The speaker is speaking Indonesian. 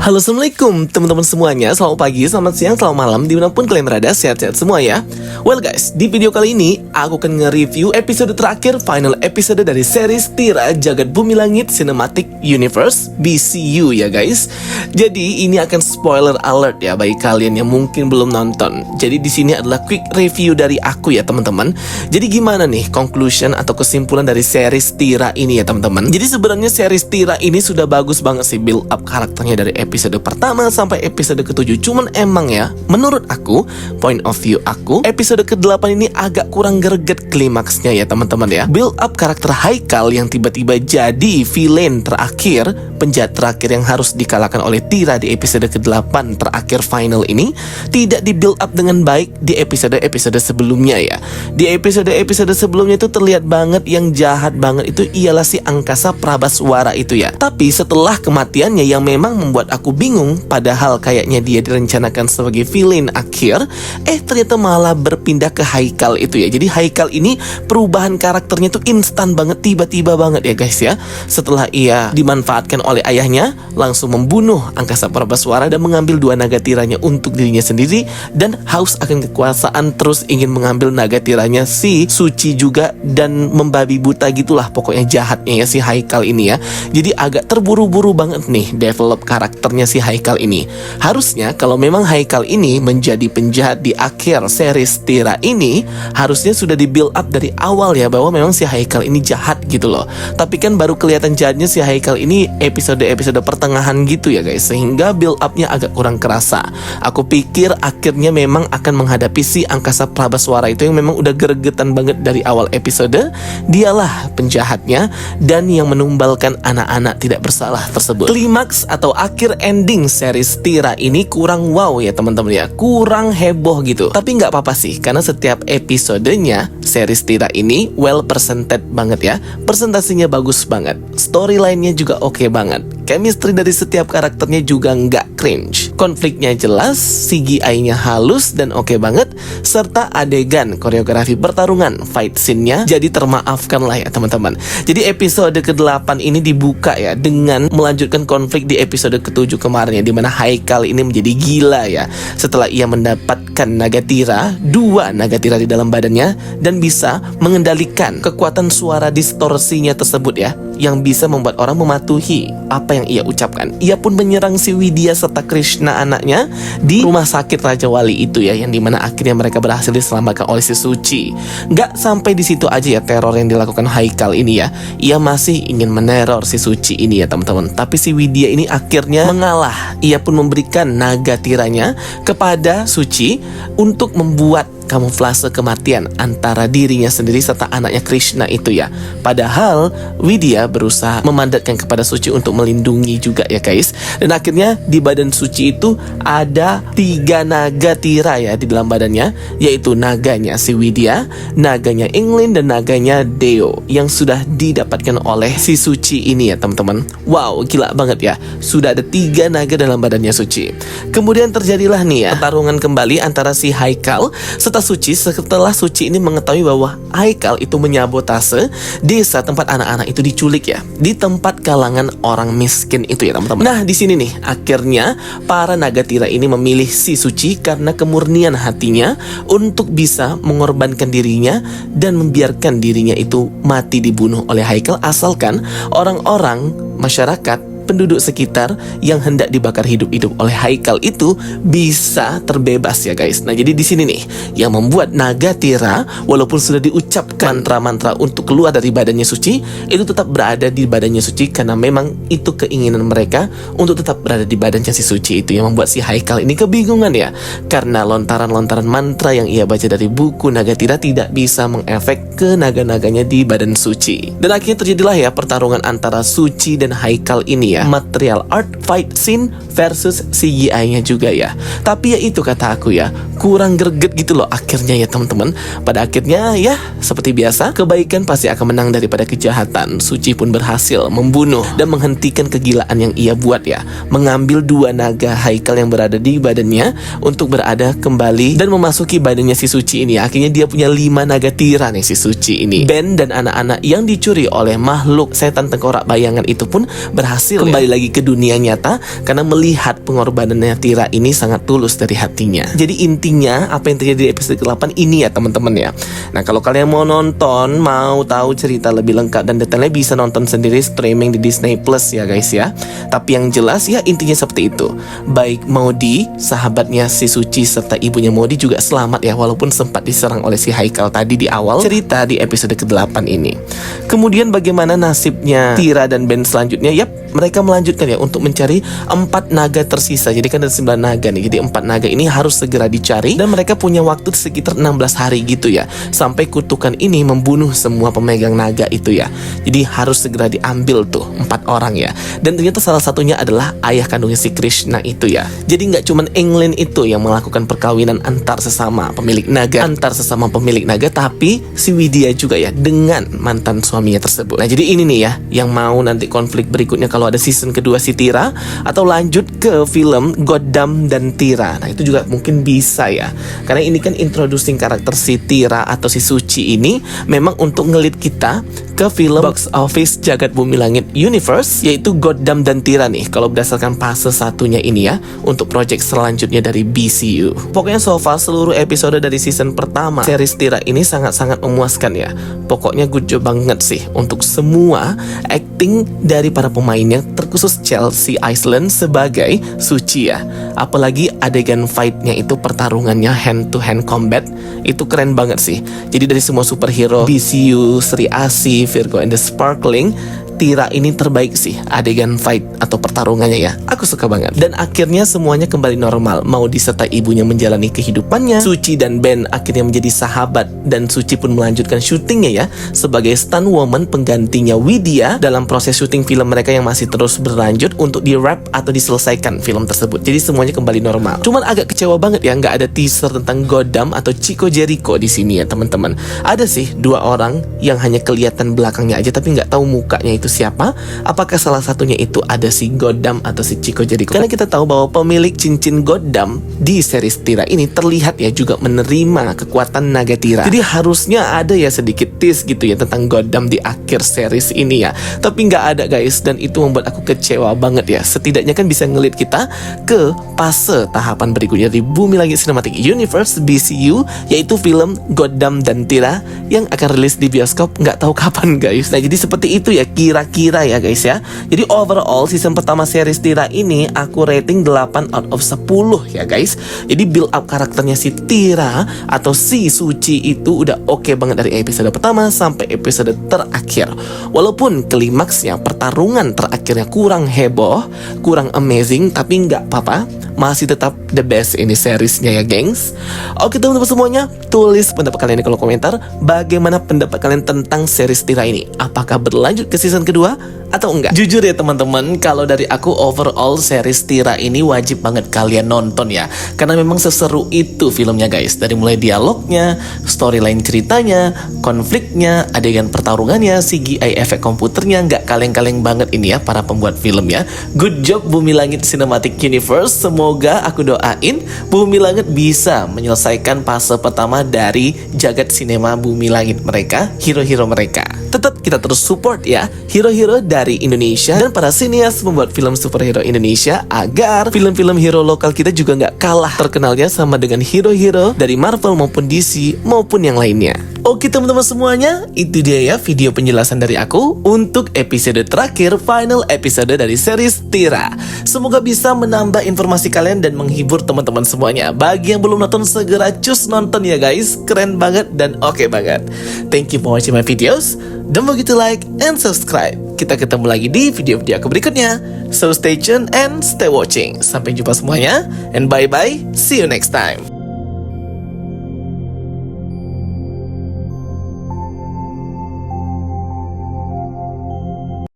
Halo, assalamualaikum teman-teman semuanya. Selamat pagi, selamat siang, selamat malam, dimanapun kalian berada, sehat-sehat semua ya. Well guys, di video kali ini aku akan nge-review episode terakhir, final episode dari series Tira Jagat Bumi Langit Cinematic Universe BCU ya guys. Jadi ini akan spoiler alert ya bagi kalian yang mungkin belum nonton. Jadi di sini adalah quick review dari aku ya teman-teman. Jadi gimana nih conclusion atau kesimpulan dari series Tira ini ya teman-teman. Jadi sebenarnya series Tira ini sudah bagus banget sih build up karakternya dari episode pertama sampai episode ke-7. Cuman emang ya, menurut aku, point of view aku, episode ke-8 ini agak kurang greget klimaksnya ya teman-teman ya. Build up karakter Haikal yang tiba-tiba jadi villain terakhir, penjahat terakhir yang harus dikalahkan oleh Tira di episode ke-8 terakhir final ini, tidak di build up dengan baik di episode-episode sebelumnya ya. Di episode-episode sebelumnya itu terlihat banget yang jahat banget itu ialah si Angkasa Prabaswara itu ya. Tapi setelah kematiannya yang memang membuat aku bingung, padahal kayaknya dia direncanakan sebagai villain akhir, ternyata malah berpindah ke Haikal itu ya. Jadi Haikal ini perubahan karakternya tuh instan banget, tiba-tiba banget ya guys ya. Setelah ia dimanfaatkan oleh ayahnya, langsung membunuh Angkasa Prabaswara dan mengambil 2 naga tiranya untuk dirinya sendiri, dan haus akan kekuasaan terus ingin mengambil naga tiranya si Suci juga, dan membabi buta gitulah pokoknya jahatnya ya si Haikal ini ya. Jadi agak terburu-buru banget nih develop karakternya si Haikal ini. Harusnya kalau memang Haikal ini menjadi penjahat di akhir series Tira ini, harusnya sudah di build up dari awal ya bahwa memang si Haikal ini jahat gitu loh. Tapi kan baru kelihatan jahatnya si Haikal ini episode-episode pertengahan gitu ya guys, sehingga build upnya agak kurang kerasa. Aku pikir akhirnya memang akan menghadapi si Angkasa Prabaswara itu yang memang udah gregetan banget dari awal episode. Dialah penjahatnya dan yang menumbalkan anak-anak tidak bersalah tersebut. Klimaks atau akhir ending series Tira ini kurang wow ya teman-teman ya, kurang heboh gitu. Tapi nggak apa-apa sih, karena setiap episodenya series Tira ini well presented banget ya. Presentasinya bagus banget, storyline-nya juga oke banget, chemistry dari setiap karakternya juga nggak cringe, konfliknya jelas, CGI-nya halus dan oke banget, serta adegan koreografi pertarungan fight scene-nya jadi termaafkan lah ya teman-teman. Jadi episode ke-8 ini dibuka ya dengan melanjutkan konflik di episode ke-7 kemarin ya, dimana Haikal ini menjadi gila ya setelah ia mendapatkan naga tira, 2 naga tira di dalam badannya, dan bisa mengendalikan kekuatan suara distorsinya tersebut ya, yang bisa membuat orang mematuhi apa yang ia ucapkan. Ia pun menyerang si Widya serta Krishna anaknya di rumah sakit Raja Wali itu ya, yang dimana akhirnya mereka berhasil diselamatkan oleh si Suci. Gak sampai di situ aja ya teror yang dilakukan Haikal ini ya. Ia masih ingin meneror si Suci ini ya teman-teman. Tapi si Widya ini akhirnya mengalah. Ia pun memberikan naga tiranya kepada Suci untuk membuat kamuflase kematian antara dirinya sendiri serta anaknya Krishna itu ya. Padahal Widya berusaha memandatkan kepada Suci untuk melindungi juga ya guys. Dan akhirnya di badan Suci itu ada 3 naga tira ya di dalam badannya, yaitu naganya si Widya, naganya Englyn, dan naganya Deo yang sudah didapatkan oleh si Suci ini ya teman-teman. Wow, gila banget ya. Sudah ada 3 naga dalam badannya Suci. Kemudian terjadilah nih ya pertarungan kembali antara si Haikal Suci setelah Suci ini mengetahui bahwa Haikal itu menyabotase desa tempat anak-anak itu diculik ya, di tempat kalangan orang miskin itu ya teman-teman. Nah di sini nih akhirnya para naga tira ini memilih si Suci karena kemurnian hatinya untuk bisa mengorbankan dirinya dan membiarkan dirinya itu mati dibunuh oleh Haikal, asalkan orang-orang masyarakat penduduk sekitar yang hendak dibakar hidup-hidup oleh Haikal itu bisa terbebas ya guys. Nah jadi di sini nih yang membuat naga tira walaupun sudah diucapkan mantra-mantra untuk keluar dari badannya Suci, itu tetap berada di badannya Suci karena memang itu keinginan mereka untuk tetap berada di badannya si Suci itu, yang membuat si Haikal ini kebingungan ya, karena lontaran-lontaran mantra yang ia baca dari buku naga tira tidak bisa mengefek ke naga-naganya di badan Suci. Dan akhirnya terjadilah ya pertarungan antara Suci dan Haikal ini ya, material art fight scene versus CGI-nya juga ya. Tapi ya itu kata aku ya, kurang greget gitu loh akhirnya ya teman-teman. Pada akhirnya ya seperti biasa, kebaikan pasti akan menang daripada kejahatan. Suci pun berhasil membunuh dan menghentikan kegilaan yang ia buat ya, mengambil 2 naga Haikal yang berada di badannya untuk berada kembali dan memasuki badannya si Suci ini. Akhirnya dia punya 5 naga tira nih si Suci ini. Ben dan anak-anak yang dicuri oleh makhluk setan tengkorak bayangan itu pun berhasil kembali lagi ke dunia nyata karena melihat pengorbanannya Tira ini sangat tulus dari hatinya. Jadi intinya apa yang terjadi di episode ke-8 ini ya teman-teman ya. Nah kalau kalian mau nonton, mau tahu cerita lebih lengkap dan detailnya, bisa nonton sendiri streaming di Disney Plus ya guys ya. Tapi yang jelas ya intinya seperti itu. Baik Maudie, sahabatnya si Suci serta ibunya Maudie juga selamat ya, walaupun sempat diserang oleh si Haikal tadi di awal cerita di episode ke-8 ini. Kemudian bagaimana nasibnya Tira dan Ben selanjutnya? Yap, mereka melanjutkan ya untuk mencari 4 naga tersisa. Jadi kan ada 9 naga nih. Jadi 4 naga ini harus segera dicari dan mereka punya waktu sekitar 16 hari gitu ya, sampai kutukan ini membunuh semua pemegang naga itu ya. Jadi harus segera diambil tuh 4 orang ya. Dan ternyata salah satunya adalah ayah kandungnya si Krishna itu ya. Jadi nggak cuman Englyn itu yang melakukan perkawinan antar sesama pemilik naga, tapi si Widya juga ya dengan mantan suaminya tersebut. Nah jadi ini nih ya yang mau nanti konflik berikutnya kalau ada season kedua si Tira, atau lanjut ke film Goddam dan Tira. Nah itu juga mungkin bisa ya, karena ini kan introducing karakter si Tira atau si Suci ini memang untuk ngelit kita ke film box office Jagat Bumi Langit Universe, yaitu Goddam dan Tira nih kalau berdasarkan fase satunya ini ya, untuk project selanjutnya dari BCU. Pokoknya so far seluruh episode dari season pertama series Tira ini sangat-sangat memuaskan ya. Pokoknya good job banget sih untuk semua acting dari para pemainnya, terkhusus Chelsea Island sebagai Suci ya. Apalagi adegan fightnya itu, pertarungannya hand to hand combat itu keren banget sih. Jadi dari semua superhero BCU, Sri Asih, Virgo and the Sparkling, Tira ini terbaik sih adegan fight atau pertarungannya ya. Aku suka banget. Dan akhirnya semuanya kembali normal. Maudie serta ibunya menjalani kehidupannya. Suci dan Ben akhirnya menjadi sahabat, dan Suci pun melanjutkan syutingnya ya sebagai stunt woman penggantinya Widya dalam proses syuting film mereka yang masih terus berlanjut untuk di-wrap atau diselesaikan film tersebut. Jadi semuanya kembali normal. Cuman agak kecewa banget ya nggak ada teaser tentang Goddam atau Chico Jericho di sini ya teman-teman. Ada sih 2 orang yang hanya kelihatan belakangnya aja tapi nggak tahu mukanya itu siapa. Apakah salah satunya itu ada si Goddam atau si Chico Jericho? Karena kita tahu bahwa pemilik cincin Goddam di series Tira ini terlihat ya juga menerima kekuatan naga Tira. Jadi harusnya ada ya sedikit tease gitu ya tentang Goddam di akhir series ini ya. Tapi nggak ada guys, dan itu membuat aku kecewa banget ya. Setidaknya kan bisa ngelit kita ke fase tahapan berikutnya di Bumi Langit Cinematic Universe BCU, yaitu film Goddam dan Tira yang akan rilis di bioskop nggak tahu kapan guys. Nah jadi seperti itu ya kira-kira ya guys ya. Jadi overall season pertama series Tira ini aku rating 8 out of 10 ya guys. Jadi build up karakternya si Tira atau si Suci itu udah oke banget dari episode pertama sampai episode terakhir. Walaupun klimaksnya, pertarungan terakhirnya kurang heboh, kurang amazing, tapi nggak apa-apa, masih tetap the best ini seriesnya ya gengs. Oke teman-teman semuanya, tulis pendapat kalian di kolom komentar. Bagaimana pendapat kalian tentang series Tira ini? Apakah berlanjut ke season kedua atau enggak? Jujur ya teman-teman, kalau dari aku overall series Tira ini wajib banget kalian nonton ya, karena memang seseru itu filmnya guys. Dari mulai dialognya, storyline ceritanya, konfliknya, adegan pertarungannya, CGI efek komputernya, nggak kaleng-kaleng banget ini ya para pembuat film ya. Good job Bumi Langit Cinematic Universe. Semoga aku doain Bumi Langit bisa menyelesaikan fase pertama dari jagat sinema Bumi Langit mereka, hero-hero mereka. Tetap kita terus support ya hero-hero dari Indonesia dan para sinias membuat film superhero Indonesia, agar film-film hero lokal kita juga nggak kalah terkenalnya sama dengan hero-hero dari Marvel maupun DC maupun yang lainnya. Oke teman-teman semuanya, itu dia ya video penjelasan dari aku untuk episode terakhir, final episode dari series Tira. Semoga bisa menambah informasi kalian dan menghibur teman-teman semuanya. Bagi yang belum nonton, segera cus nonton ya guys. Keren banget dan oke banget. Thank you for watching my videos. Don't forget to like and subscribe. Kita ketemu lagi di video-video aku berikutnya. So stay tuned and stay watching. Sampai jumpa semuanya, and bye-bye. See you next time.